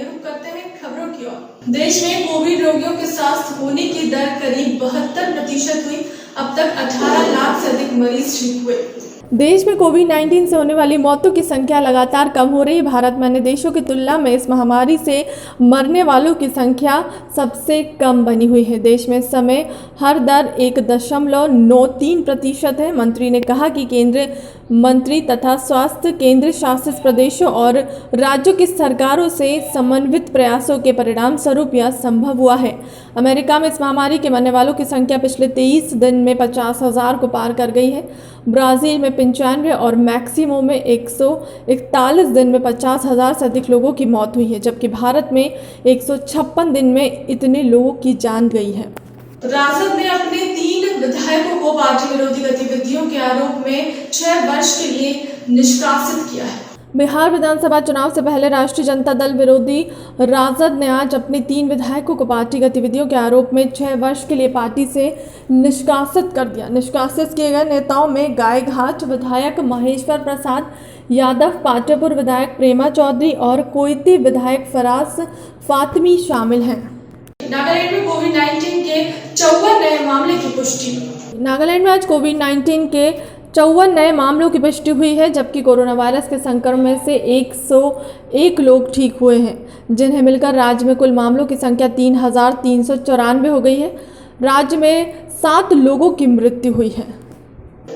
आइए रुक करते हैं खबरों की ओर। देश में कोविड रोगियों के स्वस्थ होने की दर करीब 72% हुई। अब तक 18 लाख से अधिक मरीज ठीक हुए। देश में कोविड-19 से होने वाली मौतों की संख्या लगातार कम हो रही है। भारत में अन्य देशों की तुलना में इस महामारी से मरने वालों की संख्या सबसे कम बनी हुई है। देश में इस समय हर दर 1.93% है। मंत्री ने कहा कि केंद्रीय मंत्री तथा स्वास्थ्य केंद्र शासित प्रदेशों और राज्यों की सरकारों से समन्वित प्रयासों के परिणाम स्वरूप यह संभव हुआ है। अमेरिका में इस महामारी के मरने वालों की संख्या पिछले 23 दिन में 50,000 को पार कर गई है। ब्राजील में 95 और मैक्सिको में 141 दिन में 50,000 से अधिक लोगों की मौत हुई है, जबकि भारत में 156 दिन में इतने लोगों की जान गई है। राजद ने अपने 3 विधायकों को पार्टी विरोधी गतिविधियों के आरोप में 6 वर्ष के लिए निष्कासित किया है। बिहार विधानसभा चुनाव से पहले राष्ट्रीय जनता दल विरोधी राजद ने आज अपने 3 विधायकों को पार्टी गतिविधियों के आरोप में 6 वर्ष के लिए पार्टी से निष्कासित कर दिया। निष्कासित किए गए नेताओं में गायघाट विधायक महेश्वर प्रसाद यादव, पाटेपुर विधायक प्रेमा चौधरी और कोयती विधायक फराज फातिमी शामिल हैं। नागालैंड में कोविड-19 के 54 नए मामले की पुष्टि। नागालैंड में आज कोविड-19 के 54 नए मामलों की पुष्टि हुई है, जबकि कोरोना वायरस के संक्रमण से 101 लोग ठीक हुए हैं, जिन्हें मिलकर राज्य में कुल मामलों की संख्या 3,394 हो गई है। राज्य में 7 लोगों की मृत्यु हुई है।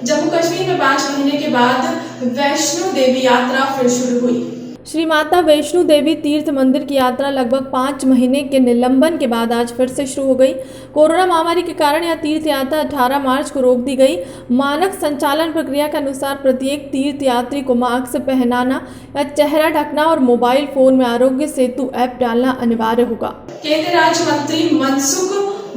जम्मू कश्मीर में 5 महीने के बाद वैष्णो देवी यात्रा फिर शुरू हुई। श्री माता वैष्णो देवी तीर्थ मंदिर की यात्रा लगभग 5 महीने के निलंबन के बाद आज फिर से शुरू हो गई। कोरोना महामारी के कारण यह तीर्थ यात्रा 18 मार्च को रोक दी गई। मानक संचालन प्रक्रिया के अनुसार प्रत्येक तीर्थ यात्री को मास्क पहनाना या चेहरा ढकना और मोबाइल फोन में आरोग्य सेतु ऐप डालना अनिवार्य होगा। केंद्रीय राज्य मंत्री मनसुख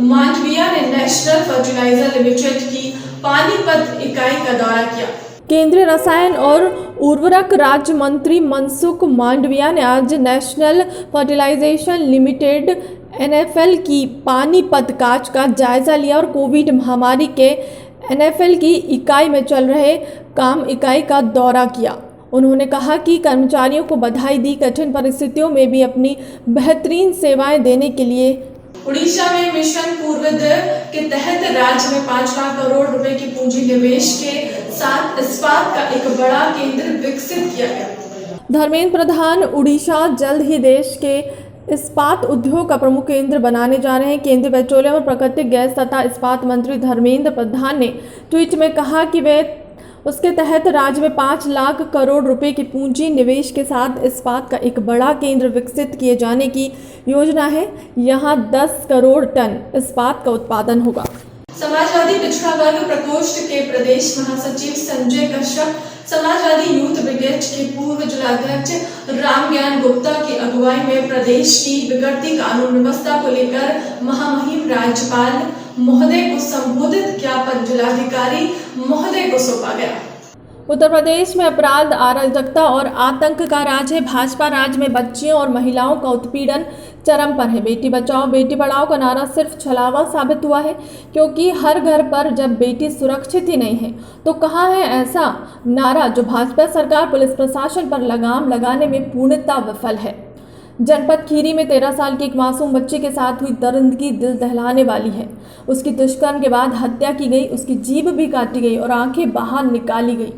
मांडविया ने नेशनल फर्टिलाइजर लिमिटेड की पानीपत इकाई का दौरा किया। केंद्रीय रसायन और उर्वरक राज्य मंत्री मनसुख मांडविया ने आज नेशनल फर्टिलाइजेशन लिमिटेड (NFL) की पानीपत काज का जायजा लिया और कोविड महामारी के NFL की इकाई में चल रहे काम इकाई का दौरा किया। उन्होंने कहा कि कर्मचारियों को बधाई दी, कठिन परिस्थितियों में भी अपनी बेहतरीन सेवाएं देने के लिए। उड़ीसा में मिशन पूर्वोदय के तहत राज्य में 5 लाख करोड़ रुपए की पूंजी निवेश के साथ इस्पात का एक बड़ा केंद्र विकसित किया गया। धर्मेंद्र प्रधान उड़ीसा जल्द ही देश के इस्पात उद्योग का प्रमुख केंद्र बनाने जा रहे हैं। केंद्रीय पेट्रोलियम और प्राकृतिक गैस तथा इस्पात मंत्री धर्मेंद्र प्रधान ने ट्वीट में कहा कि वे उसके तहत राज्य में 5 लाख करोड़ रुपए की पूंजी निवेश के साथ इस्पात का एक बड़ा केंद्र विकसित किए जाने की योजना है। यहां 10 करोड़ टन इस्पात का उत्पादन होगा। समाजवादी पिछड़ा वर्ग प्रकोष्ठ के प्रदेश महासचिव संजय कश्यप, समाजवादी यूथ ब्रिगेड के पूर्व जिलाध्यक्ष रामज्ञान गुप्ता की अगुवाई में प्रदेश की बिगड़ती कानून व्यवस्था को लेकर महामहिम राज्यपाल महोदय को संबोधित ज्ञापन जिलाधिकारी महोदय को सौंपा गया। उत्तर प्रदेश में अपराध, अराजकता और आतंक का राज है। भाजपा राज में बच्चियों और महिलाओं का उत्पीड़न चरम पर है। बेटी बचाओ बेटी पढ़ाओ का नारा सिर्फ छलावा साबित हुआ है, क्योंकि हर घर पर जब बेटी सुरक्षित ही नहीं है तो कहाँ है ऐसा नारा जो भाजपा सरकार पुलिस प्रशासन पर लगाम लगाने में पूर्णतः विफल है। जनपद खीरी में 13 साल की एक मासूम बच्चे के साथ हुई दर्दनाक दिल दहलाने वाली है। उसकी दुष्कर्म के बाद हत्या की गई, उसकी जीभ भी काटी गई और आंखें बाहर निकाली गई।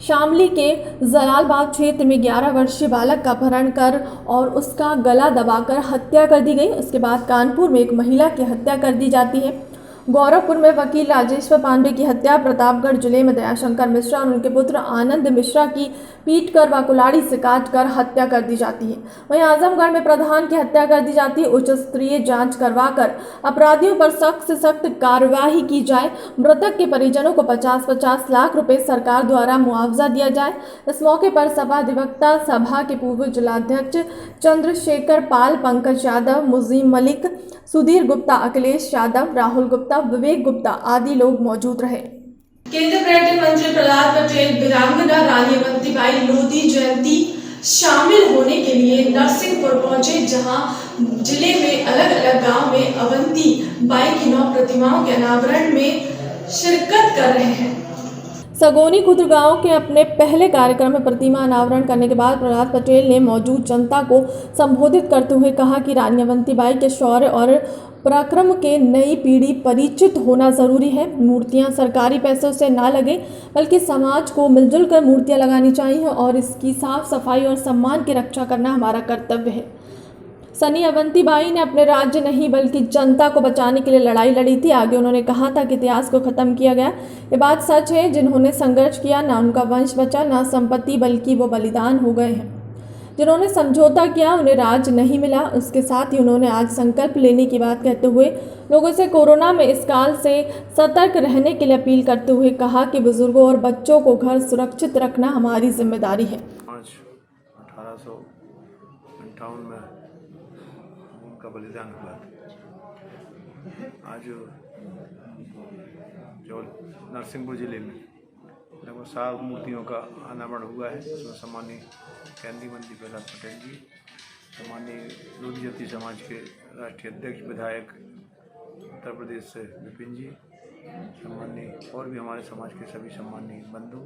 शामली के जलालबाग क्षेत्र में 11 वर्षीय बालक का अपहरण कर और उसका गला दबाकर हत्या कर दी गई। उसके बाद कानपुर में एक महिला की हत्या कर दी जाती है। गौरवपुर में वकील राजेश्वर पांडे की हत्या, प्रतापगढ़ जिले में दयाशंकर मिश्रा और उनके पुत्र आनंद मिश्रा की पीटकर व कुल्हाड़ी से काटकर हत्या कर दी जाती है। वहीं आजमगढ़ में प्रधान की हत्या कर दी जाती है। उच्च स्तरीय जांच करवाकर अपराधियों पर सख्त से सख्त कार्यवाही की जाए। मृतक के परिजनों को 50-50 लाख रुपए सरकार द्वारा मुआवजा दिया जाए। इस मौके पर सपा अधिवक्ता सभा के पूर्व जिलाध्यक्ष चंद्रशेखर पाल, पंकज यादव, मुजीम मलिक, सुधीर गुप्ता, अखिलेश यादव, राहुल गुप्ता, विवेक गुप्ता आदि लोग मौजूद रहे। केंद्रीय पर्यटन मंत्री प्रहलाद पटेल वीरांगना रानी अवंतीबाई लोधी जयंती शामिल होने के लिए नरसिंहपुर पहुंचे, जहां जिले में अलग अलग गांव में अवंती बाई की 9 प्रतिमाओं के अनावरण में शिरकत कर रहे हैं। सगोनी खुर्द गांव के अपने पहले कार्यक्रम में प्रतिमा अनावरण करने के बाद प्रहलाद पटेल ने मौजूद जनता को संबोधित करते हुए कहा कि रानी अवंतीबाई के शौर्य और पराक्रम के नई पीढ़ी परिचित होना जरूरी है। मूर्तियां सरकारी पैसों से ना लगे बल्कि समाज को मिलजुल कर मूर्तियां लगानी चाहिए और इसकी साफ सफाई और सम्मान की रक्षा करना हमारा कर्तव्य है। सनी अवंतीबाई ने अपने राज्य नहीं बल्कि जनता को बचाने के लिए लड़ाई लड़ी थी। आगे उन्होंने कहा था कि इतिहास को खत्म किया गया, ये बात सच है। जिन्होंने संघर्ष किया ना उनका वंश बचा ना संपत्ति, बल्कि वो बलिदान हो गए हैं। जिन्होंने समझौता किया उन्हें राज नहीं मिला। उसके साथ ही उन्होंने आज संकल्प लेने की बात कहते हुए लोगों से कोरोना में इस काल से सतर्क रहने के लिए अपील करते हुए कहा कि बुजुर्गों और बच्चों को घर सुरक्षित रखना हमारी जिम्मेदारी है। 1858 में उनका बलिदान हुआ। आज जो नरसिंहपुर जिले में लगभग 7 मूर्तियों का अनावरण हुआ है। उसमें सम्मानीय केंद्रीय मंत्री प्रहलाद पटेल जी, सम्मानीय लोधी जाति समाज के राष्ट्रीय अध्यक्ष विधायक उत्तर प्रदेश से विपिन जी, सम्मानीय और भी हमारे समाज के सभी सम्मानीय बंधु,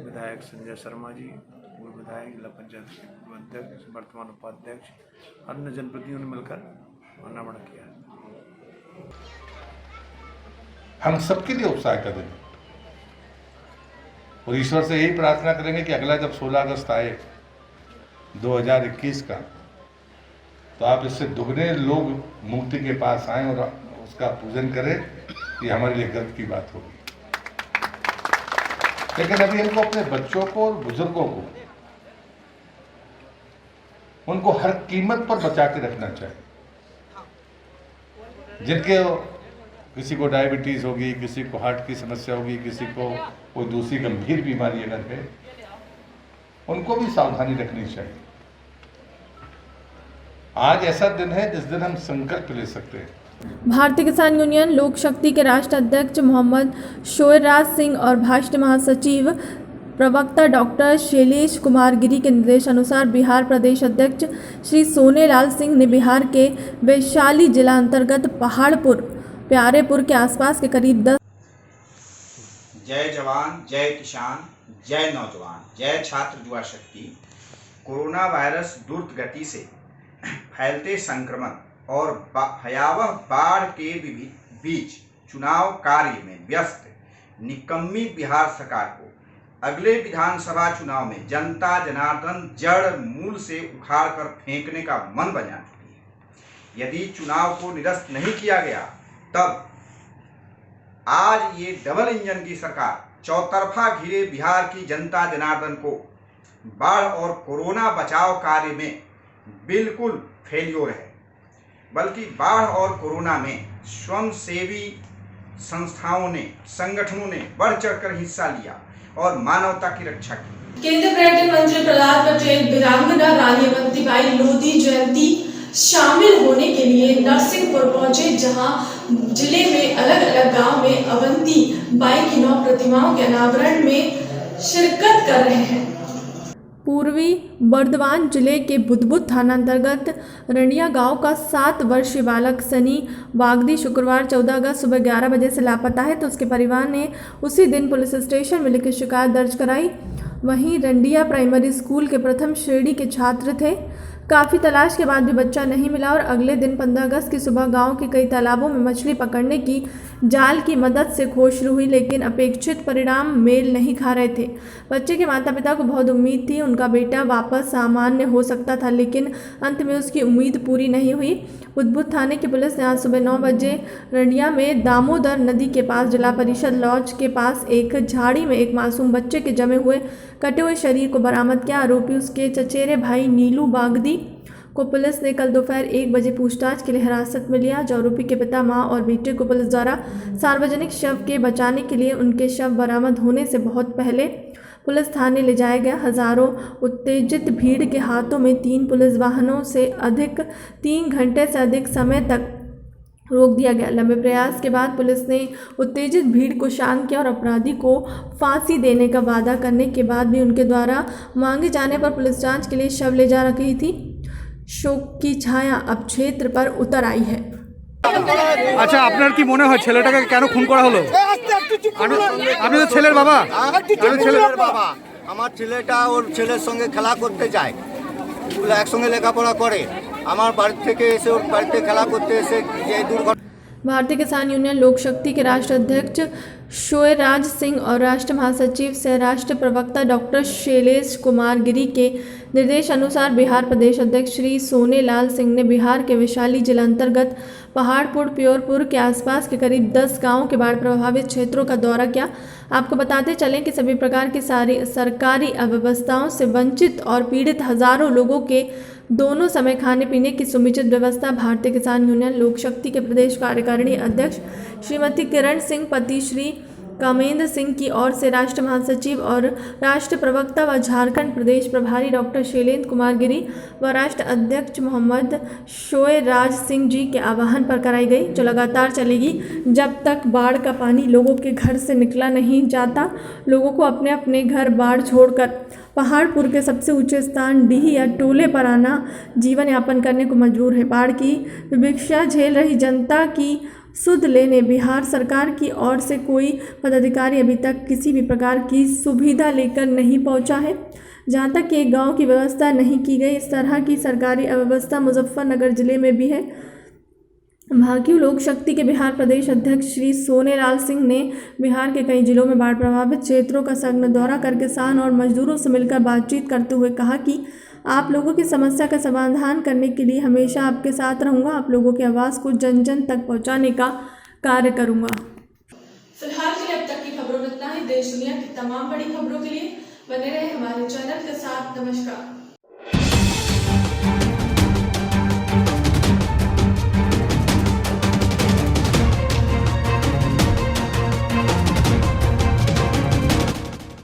विधायक संजय शर्मा जी, पूर्व विधायक, जिला पंचायत के अध्यक्ष, वर्तमान उपाध्यक्ष, अन्य जनप्रतिनिधियों ने मिलकर अनावरण किया। हम सबके लिए उत्साह का दिन और ईश्वर से यही प्रार्थना करेंगे कि अगला जब 16 अगस्त आए 2021 का, तो आप इससे दुगने लोग मूर्ति के पास आए और उसका पूजन करें। ये हमारे लिए गर्व की बात होगी। लेकिन अभी इनको अपने बच्चों को और बुजुर्गों को उनको हर कीमत पर बचा के रखना चाहिए। जिनके किसी को डायबिटीज होगी, किसी को हार्ट की समस्या होगी, किसी को कोई दूसरी गंभीर बीमारी अगर है, उनको भी सावधानी रखनी चाहिए। आज ऐसा दिन है जिस दिन हम संकल्प ले सकते हैं। भारतीय किसान यूनियन लोक शक्ति के राष्ट्रीय अध्यक्ष मोहम्मद शोयराज सिंह और भाजपा महासचिव प्रवक्ता डॉक्टर शैलेश कुमार गिरी के निर्देश अनुसार बिहार प्रदेश अध्यक्ष श्री सोनेलाल सिंह ने बिहार के वैशाली जिला अंतर्गत पहाड़पुर प्यारेपुर के आसपास के करीब 10 जय जवान, जय किसान, जय नौजवान, जय छात्र युवा शक्ति। कोरोना वायरस द्रुत गति से फैलते संक्रमण और भयावह बाढ़ के बीच चुनाव कार्य में व्यस्त निकम्मी बिहार सरकार को अगले विधानसभा चुनाव में जनता जनार्दन जड़ मूल से उखाड़ कर फेंकने का मन बना चुकी है। यदि चुनाव को निरस्त नहीं किया गया तब आज ये डबल इंजन की सरकार चौतरफा घिरे बिहार की जनता जनार्दन को बाढ़ और कोरोना बचाव कार्य में बिल्कुल फेल्योर है। बल्कि बाढ़ और कोरोना में स्वयंसेवी संस्थाओं ने, संगठनों ने बढ़ चढ़कर हिस्सा लिया और मानवता की रक्षा की। केंद्रीय पर्यटन मंत्री प्रहलाद पटेल वीरांगना रानी अवंतीबाई लोधी जयंती शामिल होने के लिए नरसिंहपुर पहुंचे, जहां जिले में अलग अलग गांव में अवंतीबाई की 9 प्रतिमाओं के अनावरण में शिरकत कर रहे हैं। पूर्वी बर्दवान जिले के बुदबुद थाना अंतर्गत रंडिया गांव का 7 वर्षीय बालक सनी वागदी शुक्रवार 14 अगस्त सुबह 11 बजे से लापता है, तो उसके परिवार ने उसी दिन पुलिस स्टेशन में लिखित शिकायत दर्ज कराई। वहीं रंडिया प्राइमरी स्कूल के प्रथम श्रेणी के छात्र थे। काफ़ी तलाश के बाद भी बच्चा नहीं मिला और अगले दिन 15 अगस्त की सुबह गांव के कई तालाबों में मछली पकड़ने की जाल की मदद से खोज शुरू हुई, लेकिन अपेक्षित परिणाम मेल नहीं खा रहे थे। बच्चे के माता पिता को बहुत उम्मीद थी, उनका बेटा वापस सामान्य हो सकता था, लेकिन अंत में उसकी उम्मीद पूरी नहीं हुई। बुदबुद थाने की पुलिस ने आज सुबह 9 बजे रंडिया में दामोदर नदी के पास जिला परिषद लॉज के पास एक झाड़ी में एक मासूम बच्चे के जमे हुए कटे हुए शरीर को बरामद किया। आरोपी उसके चचेरे भाई नीलू बागदी को पुलिस ने कल दोपहर 1 बजे पूछताछ के लिए हिरासत में लिया। जो आरोपी के पिता, मां और बेटे को पुलिस द्वारा सार्वजनिक शव के बचाने के लिए उनके शव बरामद होने से बहुत पहले पुलिस थाने ले जाया गया। हजारों उत्तेजित भीड़ के हाथों में 3 पुलिस वाहनों से अधिक 3 घंटे से अधिक समय तक रोक दिया गया। लंबे प्रयास के बाद पुलिस ने उत्तेजित भीड़ को शांत किया और अपराधी को फांसी देने का वादा करने के बाद भी उनके द्वारा मांगे जाने पर पुलिस जांच के लिए शव ले जा रही थी। शोक की छाया अब क्षेत्र पर उतर आई है। আচ্ছা, আপনার কি মনে হয় ছেলেটাকে কেন খুন করা হলো? আমি তো ছেলের বাবা। ছেলের বাবা। আমার ছেলেটা ওর ছেলের সঙ্গে খেলা করতে যায়, একসঙ্গে লেখাপড়া করে। আমার বাড়ি থেকে এসে ওর বাড়িতে খেলা করতে এসে যে দুর্ঘটনা। भारतीय किसान यूनियन लोक शक्ति के राष्ट्र अध्यक्ष शोएराज सिंह और राष्ट्र महासचिव सह राष्ट्र प्रवक्ता डॉक्टर शैलेश कुमार गिरी के निर्देश अनुसार बिहार प्रदेश अध्यक्ष श्री सोनेलाल सिंह ने बिहार के वैशाली जिला अंतर्गत पहाड़पुर प्योरपुर के आसपास के करीब 10 गांवों के बाढ़ प्रभावित क्षेत्रों का दौरा किया। आपको बताते चलें कि सभी प्रकार की सारी सरकारी अव्यवस्थाओं से वंचित और पीड़ित हजारों लोगों के दोनों समय खाने पीने की समुचित व्यवस्था भारतीय किसान यूनियन लोक शक्ति के प्रदेश कार्यकारिणी अध्यक्ष श्रीमती किरण सिंह पति श्री कामेंद्र सिंह की ओर से राष्ट्र महासचिव और राष्ट्र प्रवक्ता व झारखंड प्रदेश प्रभारी डॉक्टर शैलेंद्र कुमार गिरी व राष्ट्र अध्यक्ष मोहम्मद शोएराज सिंह जी के आह्वान पर कराई गई, जो लगातार चलेगी जब तक बाढ़ का पानी लोगों के घर से निकला नहीं जाता। लोगों को अपने अपने घर बाढ़ छोड़कर पहाड़पुर के सबसे ऊंचे स्थान डीह या टोले पर आना जीवन यापन करने को मजबूर है। बाढ़ की विवक्षा झेल रही जनता की सुध लेने बिहार सरकार की ओर से कोई पदाधिकारी अभी तक किसी भी प्रकार की सुविधा लेकर नहीं पहुंचा है। जहां तक कि एक गांव की व्यवस्था नहीं की गई, इस तरह की सरकारी अव्यवस्था मुजफ्फरनगर जिले में भी है। भाकियू लोक शक्ति के बिहार प्रदेश अध्यक्ष श्री सोनेलाल सिंह ने बिहार के कई जिलों में बाढ़ प्रभावित क्षेत्रों का सघन दौरा कर किसान और मजदूरों से मिलकर बातचीत करते हुए कहा कि आप लोगों की समस्या का समाधान करने के लिए हमेशा आपके साथ रहूंगा। आप लोगों की आवाज़ को जन जन तक पहुंचाने का कार्य करूंगा। फिलहाल के लिए अब तक की खबरों में इतना ही। देश दुनिया की तमाम बड़ी खबरों के लिए बने रहे हमारे चैनल के साथ। नमस्कार।